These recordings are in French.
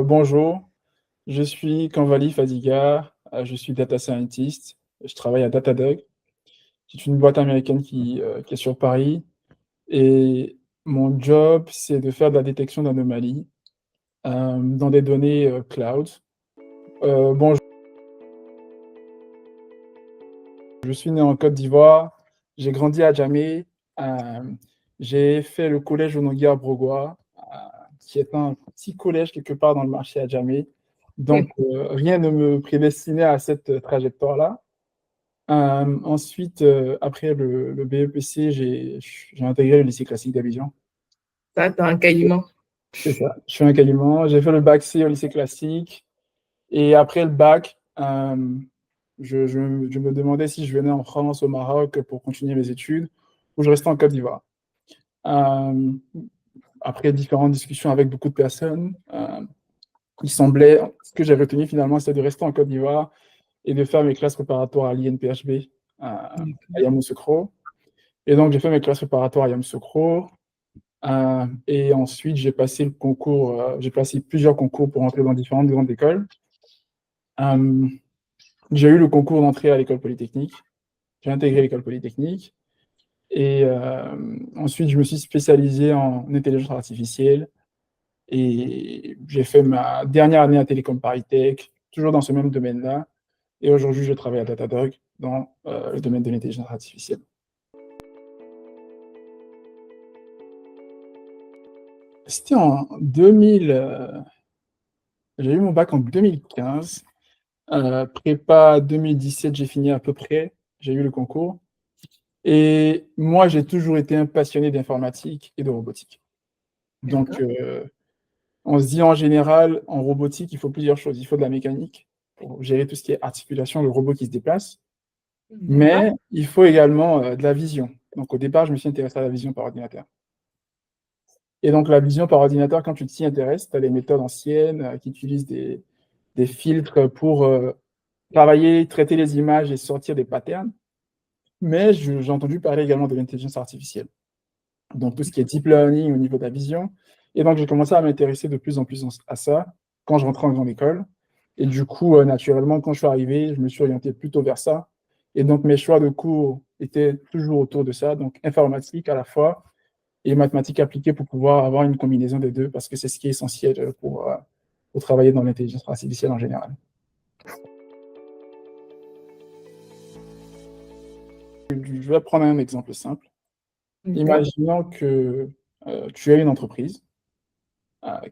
Bonjour, je suis Kanvali Fadiga, je suis data scientist, je travaille à Datadog. C'est une boîte américaine qui est sur Paris et mon job, c'est de faire de la détection d'anomalies dans des données cloud. Bon, je suis né en Côte d'Ivoire, j'ai grandi à Djamé, euh, j'ai fait le collège Ononguia-Brogua, qui est un petit collège quelque part dans le marché à Djamé. Donc, rien ne me prédestinait à cette trajectoire-là. Ensuite, après le BEPC, j'ai intégré le lycée classique d'Abidjan. Ça, dans un caïman. C'est ça. Je suis un Caïman. J'ai fait le bac C au lycée classique. Et après le bac, je me demandais si je venais en France, au Maroc, pour continuer mes études, ou je restais en Côte d'Ivoire. Euh, Après différentes discussions avec beaucoup de personnes, il semblait, ce que j'ai retenu finalement, c'était de rester en Côte d'Ivoire et de faire mes classes préparatoires à l'INPHB, à Yamoussoukro. Et donc, j'ai fait mes classes préparatoires à Yamoussoukro. Et ensuite, j'ai passé le concours, j'ai passé plusieurs concours pour entrer dans différentes grandes écoles. Euh, j'ai eu le concours d'entrée à l'école polytechnique. J'ai intégré l'école polytechnique. Et ensuite, je me suis spécialisé en intelligence artificielle. Et j'ai fait ma dernière année à Télécom Paris Tech, toujours dans ce même domaine-là. Et aujourd'hui, je travaille à Datadog dans le domaine de l'intelligence artificielle. C'était en 2000. J'ai eu mon bac en 2015. Prépa 2017, j'ai fini à peu près. J'ai eu le concours. Et moi, j'ai toujours été un passionné d'informatique et de robotique. Donc, on se dit en général, en robotique, il faut plusieurs choses. Il faut de la mécanique pour gérer tout ce qui est articulation, le robot qui se déplace. Mais il faut également de la vision. Donc, au départ, je me suis intéressé à la vision par ordinateur. Et donc, la vision par ordinateur, quand tu t'y intéresses, tu as les méthodes anciennes qui utilisent des filtres pour travailler, traiter les images et sortir des patterns. Mais j'ai entendu parler également de l'intelligence artificielle. Donc, tout ce qui est deep learning au niveau de la vision. Et donc, j'ai commencé à m'intéresser de plus en plus à ça quand je rentrais en grande école. Et du coup, naturellement, quand je suis arrivé, je me suis orienté plutôt vers ça. Et donc, mes choix de cours étaient toujours autour de ça. Donc, informatique à la fois et mathématiques appliquées pour pouvoir avoir une combinaison des deux, parce que c'est ce qui est essentiel pour travailler dans l'intelligence artificielle en général. Je vais prendre un exemple simple. Imaginons que tu as une entreprise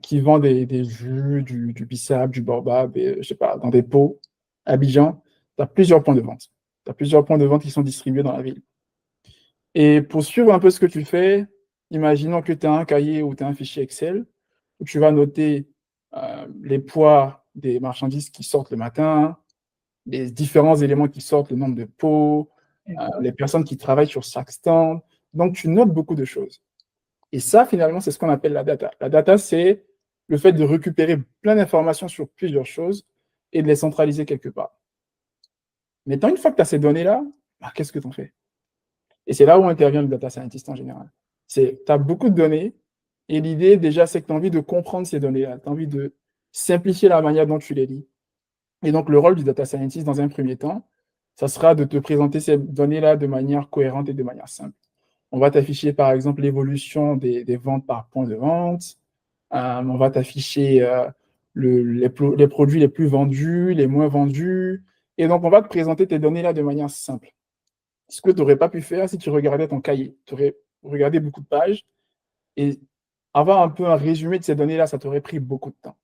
qui vend des jus, du bissap, du baobab, je sais pas, dans des pots. À Abidjan, tu as plusieurs points de vente. Tu as plusieurs points de vente qui sont distribués dans la ville. Et pour suivre un peu ce que tu fais, imaginons que tu as un cahier ou tu as un fichier Excel où tu vas noter les poids des marchandises qui sortent le matin, les différents éléments qui sortent, le nombre de pots, les personnes qui travaillent sur chaque stand. Donc, tu notes beaucoup de choses. Et ça, finalement, c'est ce qu'on appelle la data. La data, c'est le fait de récupérer plein d'informations sur plusieurs choses et de les centraliser quelque part. Maintenant, une fois que tu as ces données-là, bah, qu'est-ce que tu en fais? Et c'est là où intervient le data scientist en général. Tu as beaucoup de données et l'idée, déjà, c'est que tu as envie de comprendre ces données-là. Tu as envie de simplifier la manière dont tu les lis. Et donc, le rôle du data scientist, dans un premier temps, ça sera de te présenter ces données-là de manière cohérente et de manière simple. On va t'afficher, par exemple, l'évolution des ventes par point de vente. On va t'afficher les produits les plus vendus, les moins vendus. Et donc, on va te présenter tes données-là de manière simple. Ce que tu n'aurais pas pu faire si tu regardais ton cahier. Tu aurais regardé beaucoup de pages et avoir un peu un résumé de ces données-là, ça t'aurait pris beaucoup de temps.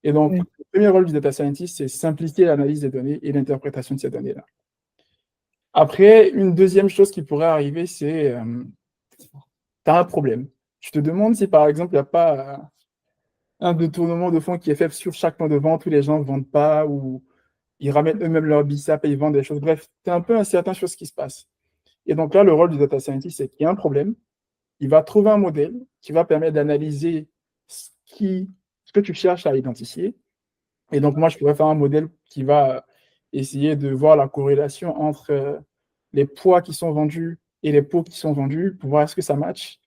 Et donc, le premier rôle du data scientist, c'est simplifier l'analyse des données et l'interprétation de ces données-là. Après, une deuxième chose qui pourrait arriver, c'est tu as un problème. Tu te demandes si, par exemple, il n'y a pas un détournement de fonds qui est fait sur chaque point de vente où les gens ne vendent pas, ou ils ramènent eux-mêmes leur BISAP et ils vendent des choses. Bref, tu es un peu incertain sur ce qui se passe. Et donc là, le rôle du data scientist, c'est qu'il y a un problème. Il va trouver un modèle qui va permettre d'analyser ce que tu cherches à identifier. Et donc, moi, je pourrais faire un modèle qui va essayer de voir la corrélation entre les poids qui sont vendus et les pots qui sont vendus pour voir est-ce que ça match.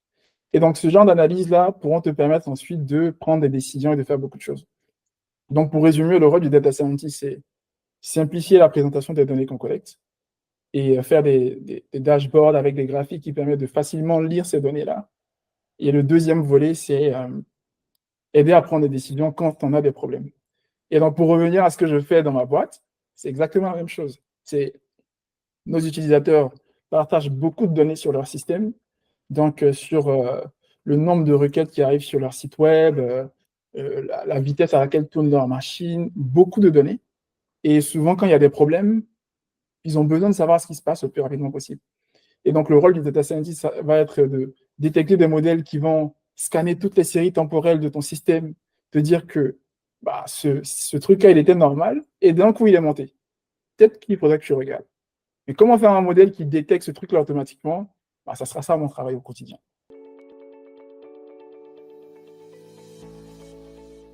Et donc, ce genre d'analyse-là pourront te permettre ensuite de prendre des décisions et de faire beaucoup de choses. Donc, pour résumer, le rôle du data scientist, c'est simplifier la présentation des données qu'on collecte et faire des dashboards avec des graphiques qui permettent de facilement lire ces données-là. Et le deuxième volet, c'est aider à prendre des décisions quand on a des problèmes. Et donc, pour revenir à ce que je fais dans ma boîte, c'est exactement la même chose. C'est nos utilisateurs partagent beaucoup de données sur leur système, donc sur le nombre de requêtes qui arrivent sur leur site web, la vitesse à laquelle tourne leur machine, beaucoup de données. Et souvent, quand il y a des problèmes, ils ont besoin de savoir ce qui se passe le plus rapidement possible. Et donc, le rôle du data scientist va être de détecter des modèles qui vont scanner toutes les séries temporelles de ton système, te dire que bah, ce truc-là, il était normal, et d'un coup, il est monté. Peut-être qu'il faudrait que tu regardes. Mais comment faire un modèle qui détecte ce truc-là automatiquement? Bah, ça sera ça mon travail au quotidien.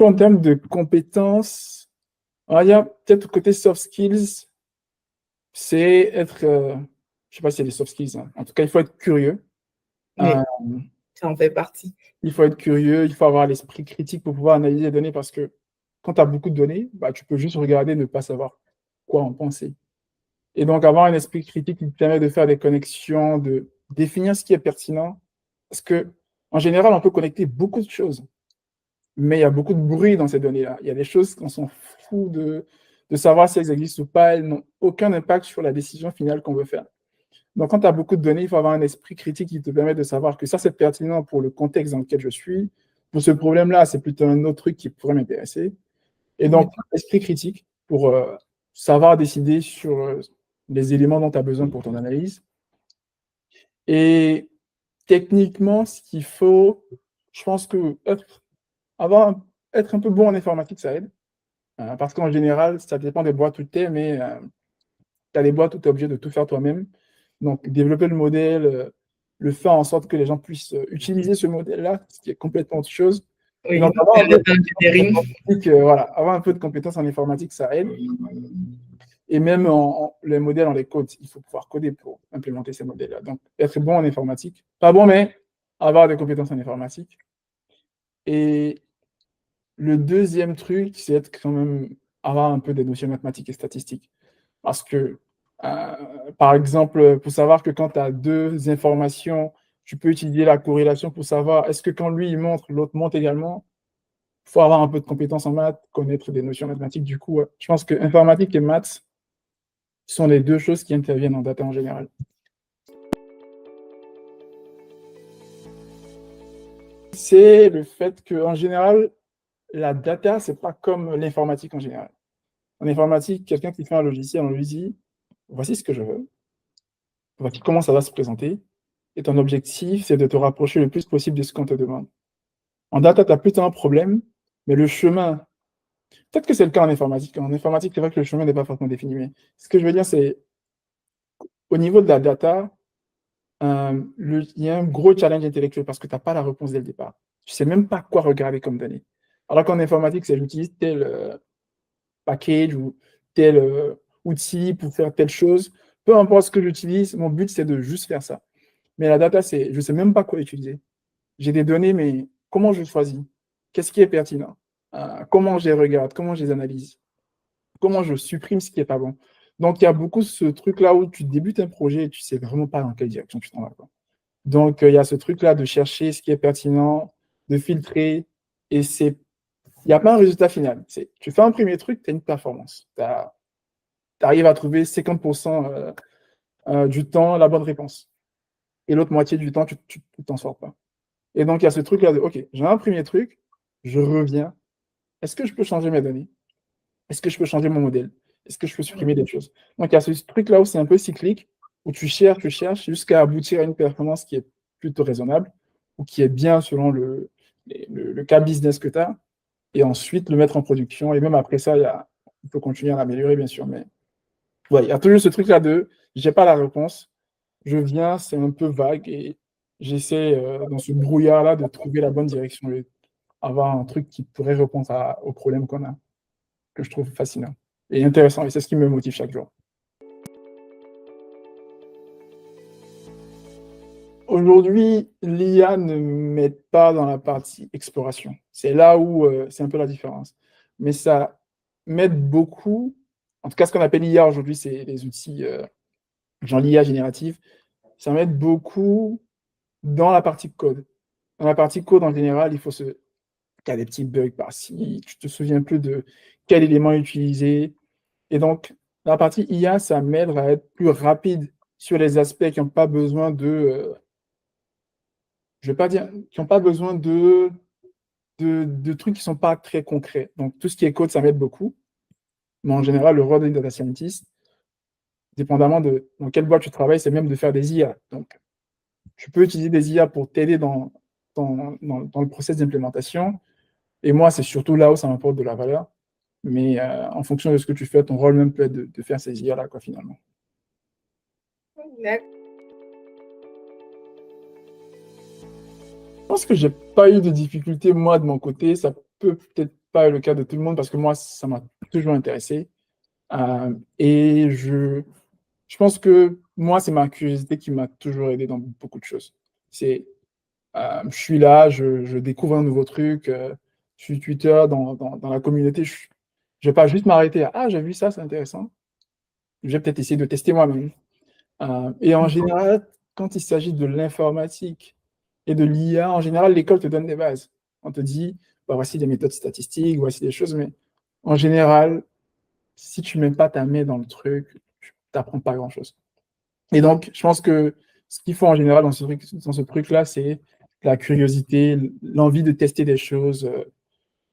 En termes de compétences, il y a peut-être côté soft skills, c'est être, je ne sais pas si c'est des soft skills, hein. En tout cas, il faut être curieux. Oui, ça en fait partie. Il faut être curieux, il faut avoir l'esprit critique pour pouvoir analyser les données parce que quand tu as beaucoup de données, bah, tu peux juste regarder et ne pas savoir quoi en penser. Et donc, avoir un esprit critique qui te permet de faire des connexions, de définir ce qui est pertinent. Parce que, en général, on peut connecter beaucoup de choses, mais il y a beaucoup de bruit dans ces données-là. Il y a des choses qu'on s'en fout de savoir si elles existent ou pas. Elles n'ont aucun impact sur la décision finale qu'on veut faire. Donc, quand tu as beaucoup de données, il faut avoir un esprit critique qui te permet de savoir que ça, c'est pertinent pour le contexte dans lequel je suis. Pour ce problème-là, c'est plutôt un autre truc qui pourrait m'intéresser. Et donc, esprit critique pour savoir décider sur les éléments dont tu as besoin pour ton analyse. Et techniquement, ce qu'il faut, je pense que être un peu bon en informatique, ça aide. Parce qu'en général, ça dépend des boîtes où tu es, mais tu as des boîtes où tu es obligé de tout faire toi-même. Donc, développer le modèle, le faire en sorte que les gens puissent utiliser ce modèle-là, ce qui est complètement autre chose. Et Oui, donc, avoir un peu de compétences en informatique, ça aide. Et même les modèles, on les code. Il faut pouvoir coder pour implémenter ces modèles-là. Donc, être bon en informatique. Pas bon, mais avoir des compétences en informatique. Et le deuxième truc, c'est être quand même avoir un peu des notions mathématiques et statistiques. Parce que, par exemple, pour savoir que quand tu as deux informations, tu peux utiliser la corrélation pour savoir est-ce que quand lui, il montre, l'autre montre également. Il faut avoir un peu de compétences en maths, connaître des notions mathématiques. Du coup, je pense que informatique et maths sont les deux choses qui interviennent en data en général. C'est le fait qu'en général, la data, c'est pas comme l'informatique en général. En informatique, quelqu'un qui fait un logiciel, on lui dit voici ce que je veux, voici comment ça va se présenter, et ton objectif, c'est de te rapprocher le plus possible de ce qu'on te demande. En data, tu as plutôt un problème, mais le chemin, peut-être que c'est le cas en informatique. En informatique, c'est vrai que le chemin n'est pas forcément défini, mais ce que je veux dire, c'est au niveau de la data, il y a un gros challenge intellectuel parce que tu n'as pas la réponse dès le départ. Tu ne sais même pas quoi regarder comme données. Alors qu'en informatique, c'est j'utilise tel package ou tel outil pour faire telle chose. Peu importe ce que j'utilise, mon but, c'est de juste faire ça. Mais la data, c'est je ne sais même pas quoi utiliser. J'ai des données, mais comment je choisis? Qu'est-ce qui est pertinent? Comment je les regarde? Comment je les analyse? Comment je supprime ce qui n'est pas bon? Donc, il y a beaucoup ce truc-là où tu débutes un projet et tu ne sais vraiment pas dans quelle direction tu t'en vas. Donc, il y a ce truc-là de chercher ce qui est pertinent, de filtrer, et il n'y a pas un résultat final. Tu fais un premier truc, tu as une performance. Tu arrives à trouver 50% du temps la bonne réponse. Et l'autre moitié du temps, tu t'en sors pas. Et donc, il y a ce truc-là de, OK, j'ai un premier truc, je reviens. Est-ce que je peux changer mes données? Est-ce que je peux changer mon modèle? Est-ce que je peux supprimer des choses? Donc, il y a ce truc-là où c'est un peu cyclique, où tu cherches jusqu'à aboutir à une performance qui est plutôt raisonnable ou qui est bien selon le cas business que tu as, et ensuite le mettre en production. Et même après ça, il faut continuer à l'améliorer, bien sûr. Mais ouais, il y a toujours ce truc-là de j'ai pas la réponse, je viens, c'est un peu vague et j'essaie dans ce brouillard-là de trouver la bonne direction et avoir un truc qui pourrait répondre aux problèmes qu'on a, que je trouve fascinant et intéressant. Et c'est ce qui me motive chaque jour. Aujourd'hui, l'IA ne m'aide pas dans la partie exploration. C'est là où c'est un peu la différence. mais ça m'aide beaucoup. En tout cas, ce qu'on appelle l'IA aujourd'hui, c'est les outils, genre l'IA générative. Ça m'aide beaucoup dans la partie code. Dans la partie code, en général, il y a des petits bugs par-ci, tu te souviens plus de quel élément utiliser. Et donc, dans la partie IA, ça m'aide à être plus rapide sur les aspects qui n'ont pas besoin je vais pas dire, qui n'ont pas besoin de trucs qui ne sont pas très concrets. Donc, tout ce qui est code, ça m'aide beaucoup. Mais en général, le rôle d'un data scientist, dépendamment de dans quelle boîte tu travailles, c'est même de faire des IA. Donc, tu peux utiliser des IA pour t'aider dans le process d'implémentation. Et moi, c'est surtout là où ça m'apporte de la valeur. Mais en fonction de ce que tu fais, ton rôle même peut être de faire ces IA-là, quoi, finalement. D'accord. Je pense que j'ai pas eu de difficultés, moi, de mon côté. Ça peut peut-être pas être le cas de tout le monde parce que moi, ça m'a toujours intéressé. Et je pense que moi, c'est ma curiosité qui m'a toujours aidé dans beaucoup de choses. Je suis là, je découvre un nouveau truc, sur Twitter, dans la communauté. Je vais pas juste m'arrêter à ah, j'ai vu ça, c'est intéressant. Je vais peut-être essayer de tester moi-même. Et en général, quand il s'agit de l'informatique et de l'IA, en général, l'école te donne des bases. On te dit, bah, voici des méthodes statistiques, voici des choses, mais en général, si tu ne mets pas ta main dans le truc, tu n'apprends pas grand-chose. Et donc, je pense que ce qu'il faut en général dans ce truc-là, c'est la curiosité, l'envie de tester des choses.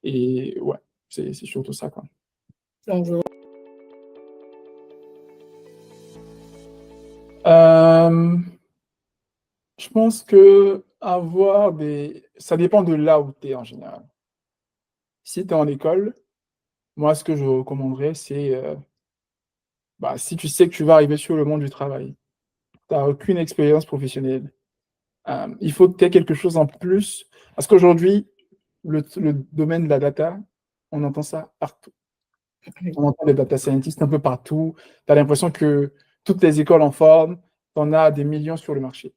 Et ouais, c'est surtout ça, quoi. Donc, Je pense que ça dépend de là où tu es en général. Si tu es en école, moi, ce que je recommanderais, c'est si tu sais que tu vas arriver sur le monde du travail, tu n'as aucune expérience professionnelle, il faut que tu aies quelque chose en plus. Parce qu'aujourd'hui, le domaine de la data, on entend ça partout. On entend des data scientists un peu partout. Tu as l'impression que toutes les écoles en forment, tu en as des millions sur le marché.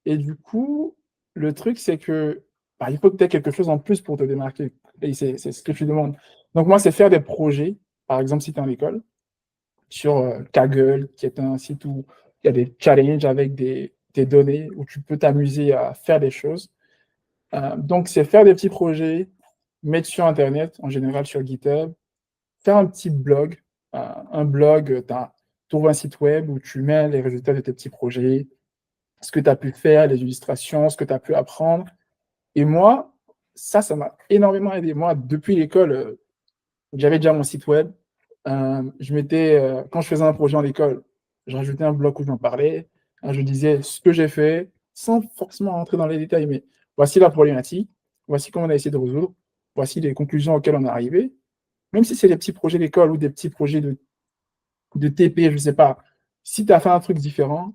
Et du coup, le truc, c'est que il faut que tu aies quelque chose en plus pour te démarquer. Et c'est ce que tu demandes. Donc, moi, c'est faire des projets, par exemple, si tu es en école, sur Kaggle, qui est un site où il y a des challenges avec des données, où tu peux t'amuser à faire des choses. Donc, c'est faire des petits projets, mettre sur Internet, en général sur GitHub, faire un petit blog. Un blog, tu trouves un site web où tu mets les résultats de tes petits projets, ce que tu as pu faire, les illustrations, ce que tu as pu apprendre. Et moi, ça m'a énormément aidé. Moi, depuis l'école, j'avais déjà mon site web. Quand je faisais un projet en école, je rajoutais un bloc où j'en parlais. Je disais ce que j'ai fait, sans forcément rentrer dans les détails, mais voici la problématique, voici comment on a essayé de résoudre, voici les conclusions auxquelles on est arrivé. Même si c'est des petits projets d'école ou des petits projets de TP, je ne sais pas. Si tu as fait un truc différent,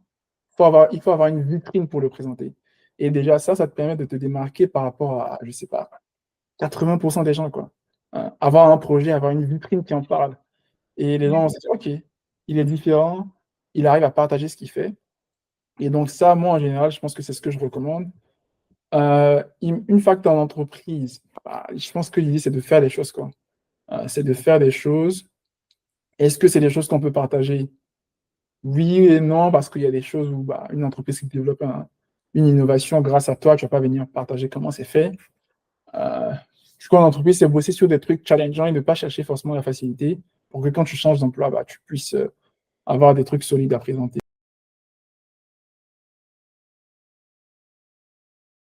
il faut avoir une vitrine pour le présenter. Et déjà, ça te permet de te démarquer par rapport à, je ne sais pas, 80% des gens, quoi. Avoir un projet, avoir une vitrine qui en parle. Et les gens vont se dire, OK, il est différent, il arrive à partager ce qu'il fait. Et donc ça, moi, en général, je pense que c'est ce que je recommande. Une fois que tu es en entreprise, je pense que l'idée, c'est de faire des choses, quoi. C'est de faire des choses. Est-ce que c'est des choses qu'on peut partager? Oui et non, parce qu'il y a des choses où une entreprise qui développe une innovation grâce à toi, tu ne vas pas venir partager comment c'est fait. Du coup, en entreprise, c'est bosser sur des trucs challengeants et ne pas chercher forcément la facilité pour que quand tu changes d'emploi, tu puisses avoir des trucs solides à présenter.